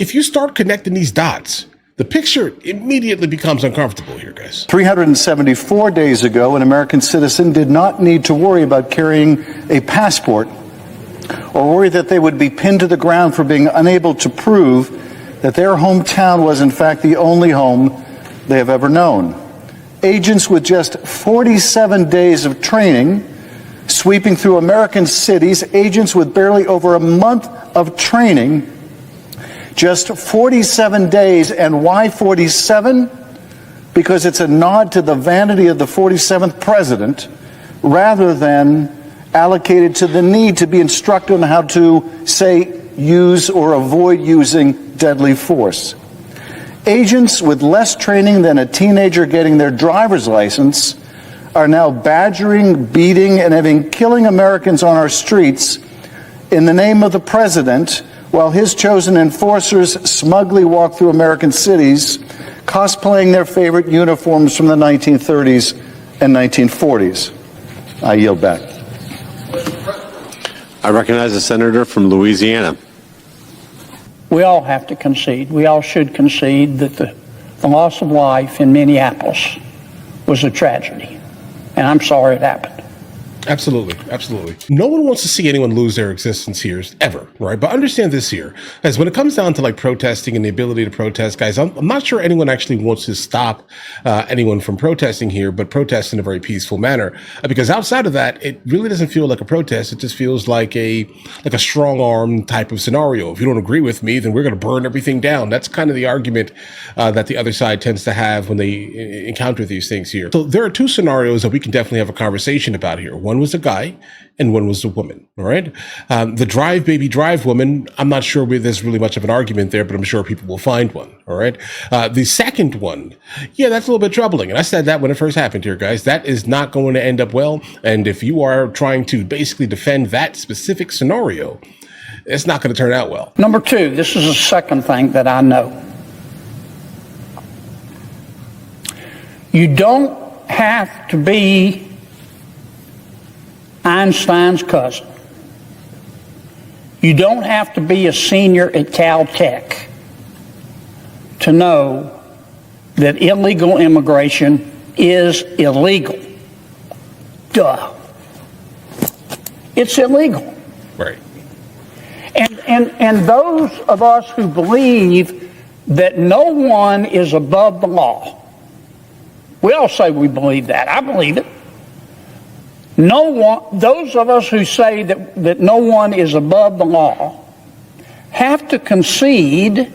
If you start connecting these dots, the picture immediately becomes uncomfortable here, guys. 374 days ago, an American citizen did not need to worry about carrying a passport or worry that they would be pinned to the ground for being unable to prove that their hometown was in fact the only home they have ever known. Agents with just 47 days of training, sweeping through American cities, agents with barely over a month of training, just 47 days. And why 47? Because it's a nod to the vanity of the 47th president rather than allocated to the need to be instructed on how to, say, use or avoid using deadly force. Agents with less training than a teenager getting their driver's license are now badgering, beating, and even killing Americans on our streets in the name of the president, while his chosen enforcers smugly walk through American cities, cosplaying their favorite uniforms from the 1930s and 1940s. I yield back. I recognize the senator from Louisiana. We all have to concede. We all should concede that the loss of life in Minneapolis was a tragedy. And I'm sorry it happened. Absolutely. Absolutely. No one wants to see anyone lose their existence here, ever, right? But understand this here, as when it comes down to like protesting and the ability to protest, guys, I'm not sure anyone actually wants to stop anyone from protesting here, but protest in a very peaceful manner. Because outside of that, it really doesn't feel like a protest. It just feels like a strong arm type of scenario. If you don't agree with me, then we're going to burn everything down. That's kind of the argument that the other side tends to have when they encounter these things here. So there are two scenarios that we can definitely have a conversation about here. One was a guy and one was a woman, all right? The drive, baby, drive woman, I'm not sure there's really much of an argument there, but I'm sure people will find one, all right? The second one, yeah, that's a little bit troubling. And I said that when it first happened here, guys. That is not going to end up well. And if you are trying to basically defend that specific scenario, it's not going to turn out well. Number two, this is the second thing that I know. You don't have to be Einstein's cousin. You don't have to be a senior at Caltech to know that illegal immigration is illegal. Duh. It's illegal. Right. And those of us who believe that no one is above the law, we all say we believe that. I believe it. No one, those of us who say that no one is above the law have to concede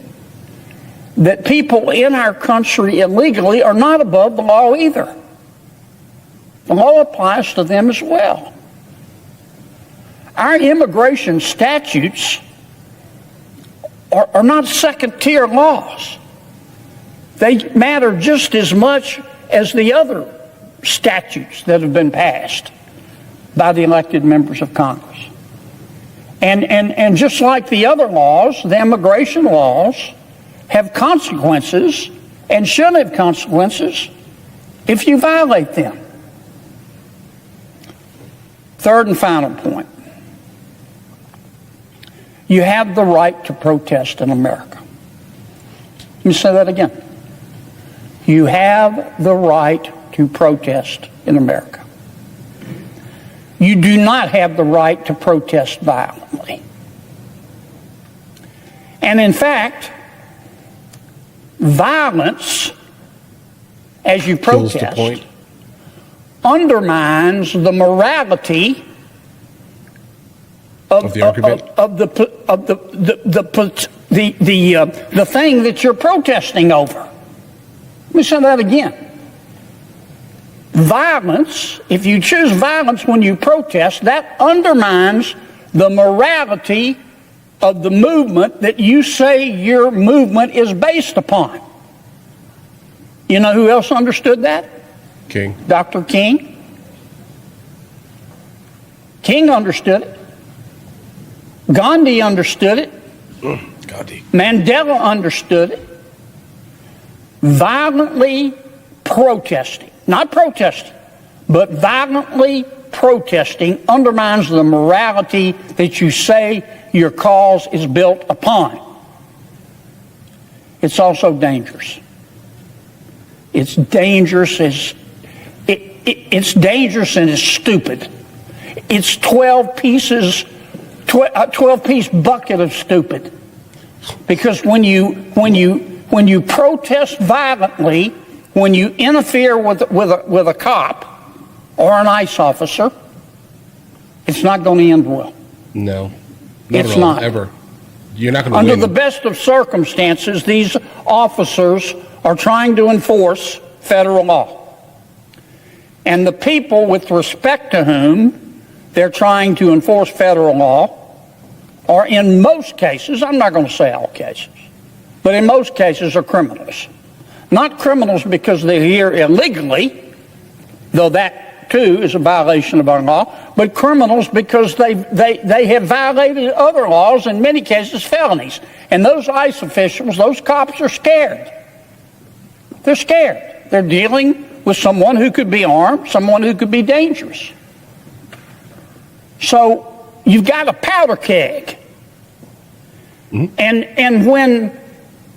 that people in our country illegally are not above the law either. The law applies to them as well. Our immigration statutes are not second-tier laws. They matter just as much as the other statutes that have been passed by the elected members of Congress. And just like the other laws, the immigration laws have consequences and should have consequences if you violate them. Third and final point. You have the right to protest in America. Let me say that again. You have the right to protest in America. You do not have the right to protest violently. And in fact, violence, as you protest, undermines the morality of the thing that you're protesting over. Let me say that again. Violence, if you choose violence when you protest, that undermines the morality of the movement that you say your movement is based upon. You know who else understood that? King. Dr. King. King understood it. Gandhi understood it. Gandhi. Mandela understood it. Violently protesting, not protesting, but violently protesting undermines the morality that you say your cause is built upon. It's also dangerous. It's dangerous it's dangerous and it's stupid. It's 12 piece bucket of stupid. Because when you protest violently, when you interfere with a cop or an ICE officer, it's not going to end well. No, It's at all, not. ever. You're not going to Under win. the best of circumstances, these officers are trying to enforce federal law. And the people with respect to whom they're trying to enforce federal law are, in most cases, I'm not going to say all cases, but in most cases are criminals. Not criminals because they're here illegally, though that too is a violation of our law, but criminals because they have violated other laws, in many cases felonies. And those ICE officials, those cops are scared. They're scared. They're dealing with someone who could be armed, someone who could be dangerous. So you've got a powder keg. And when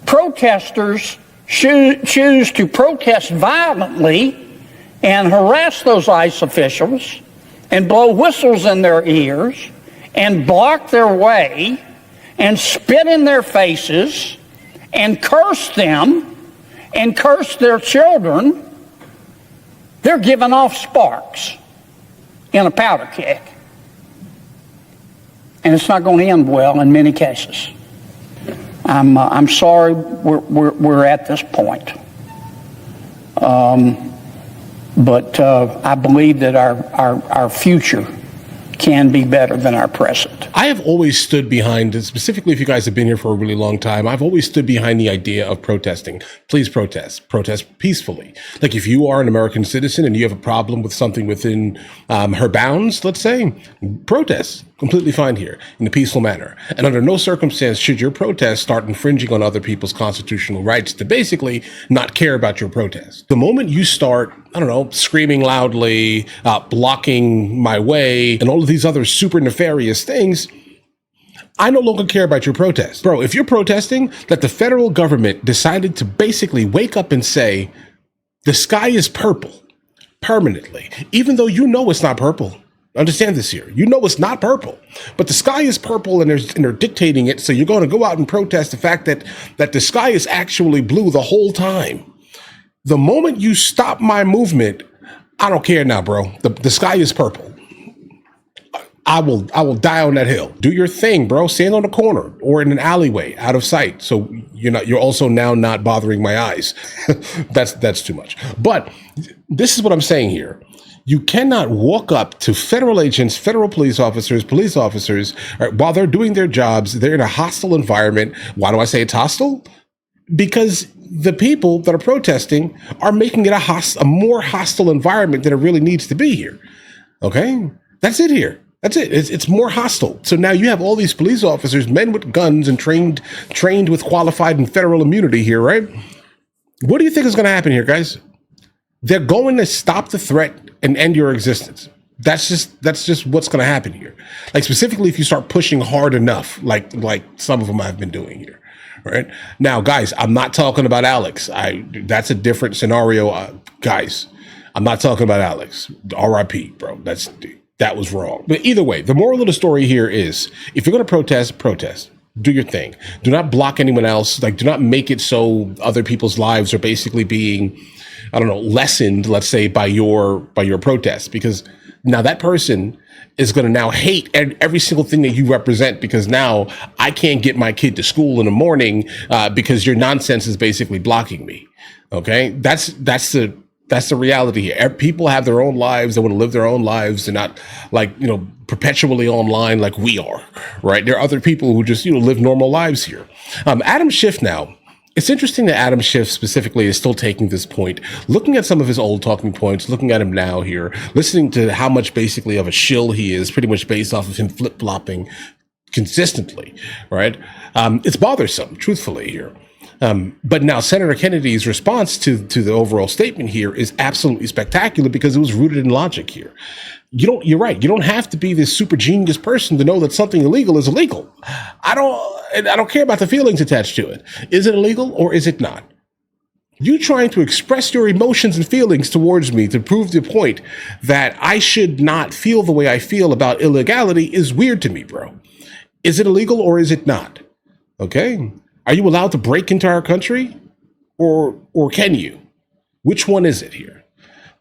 protesters choose to protest violently and harass those ICE officials and blow whistles in their ears and block their way and spit in their faces and curse them and curse their children, they're giving off sparks in a powder keg. And it's not going to end well in many cases. I'm sorry we're at this point. But I believe that our future can be better than our present. I have always stood behind, specifically if you guys have been here for a really long time, I've always stood behind the idea of protesting. Please protest peacefully. Like if you are an American citizen and you have a problem with something within her bounds, let's say, protest. Completely fine here in a peaceful manner. And under no circumstance should your protest start infringing on other people's constitutional rights to basically not care about your protest. The moment you start, I don't know, screaming loudly, blocking my way, and all of these other super nefarious things, I no longer care about your protest. Bro, if you're protesting that the federal government decided to basically wake up and say, the sky is purple permanently, even though you know it's not purple. Understand this here. You know it's not purple, but the sky is purple and they're dictating it. So you're going to go out and protest the fact that the sky is actually blue the whole time. The moment you stop my movement, I don't care now, bro. The sky is purple. I will die on that hill. Do your thing, bro. Stand on the corner or in an alleyway out of sight. So you're also now not bothering my eyes. That's too much. But this is what I'm saying here. You cannot walk up to federal agents, federal police officers, while they're doing their jobs. They're in a hostile environment. Why do I say it's hostile? Because the people that are protesting are making it a more hostile environment than it really needs to be here. Okay? That's it here. That's it. It's more hostile. So now you have all these police officers, men with guns and trained with qualified and federal immunity here, right? What do you think is going to happen here, guys? They're going to stop the threat and end your existence. That's just what's going to happen here. Like specifically, if you start pushing hard enough, like some of them I've been doing here. Right now, guys, I'm not talking about Alex. That's a different scenario, guys. I'm not talking about Alex. R.I.P. Bro. That was wrong. But either way, the moral of the story here is: if you're going to protest. Do your thing. Do not block anyone else. Like, do not make it so other people's lives are basically being, I don't know, lessened, let's say, by your protest, because now that person is going to now hate every single thing that you represent, because now I can't get my kid to school in the morning because your nonsense is basically blocking me. Okay, that's the reality here. People have their own lives. They want to live their own lives. They're not perpetually online like we are, right? There are other people who just live normal lives here. Adam Schiff now. It's interesting that Adam Schiff specifically is still taking this point, looking at some of his old talking points, looking at him now here, listening to how much basically of a shill he is, pretty much based off of him flip-flopping consistently, right? It's bothersome, truthfully, here. But now Senator Kennedy's response to the overall statement here is absolutely spectacular because it was rooted in logic here. You're right. You don't have to be this super genius person to know that something illegal is illegal. I don't care about the feelings attached to it. Is it illegal or is it not? You trying to express your emotions and feelings towards me to prove the point that I should not feel the way I feel about illegality is weird to me, bro. Is it illegal or is it not? Okay. Are you allowed to break into our country or can you? Which one is it here?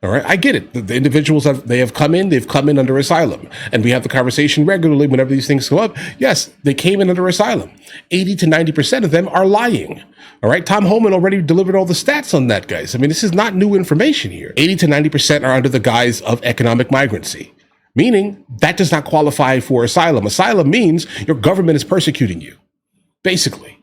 All right. I get it. The individuals they've come in under asylum, and we have the conversation regularly whenever these things go up. Yes, they came in under asylum. 80 to 90% of them are lying. All right. Tom Homan already delivered all the stats on that, guys. I mean, this is not new information here. 80 to 90% are under the guise of economic migrancy, meaning that does not qualify for asylum. Asylum means your government is persecuting you, basically.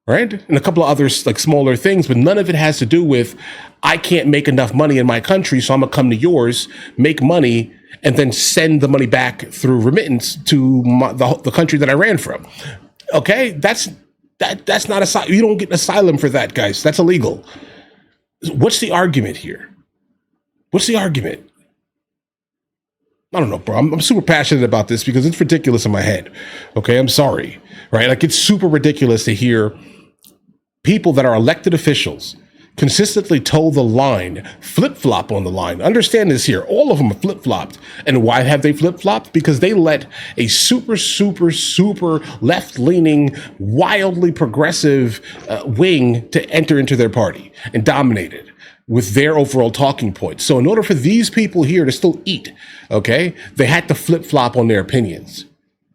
Right? And a couple of other like smaller things, but none of it has to do with, I can't make enough money in my country, so I'm gonna come to yours, make money, and then send the money back through remittance to the country that I ran from. Okay? That's not asylum. You don't get asylum for that, guys. That's illegal. What's the argument here? What's the argument? I don't know, bro. I'm super passionate about this because it's ridiculous in my head. Okay? I'm sorry. Right? Like, it's super ridiculous to hear people that are elected officials consistently toe the line, flip-flop on the line. Understand this here. All of them are flip-flopped. And why have they flip-flopped? Because they let a super left-leaning, wildly progressive wing to enter into their party and dominate it with their overall talking points. So in order for these people here to still eat, okay, they had to flip-flop on their opinions.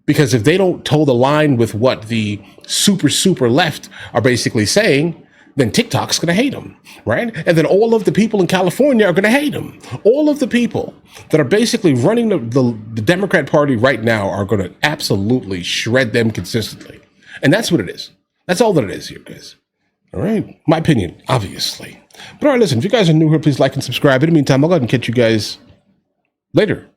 Because if they don't toe the line with what the super left are basically saying, then TikTok's going to hate them, right? And then all of the people in California are going to hate them. All of the people that are basically running the Democrat Party right now are going to absolutely shred them consistently. And that's what it is. That's all that it is here, guys. All right? My opinion, obviously. But all right, listen, if you guys are new here, please like and subscribe. In the meantime, I'll go ahead and catch you guys later.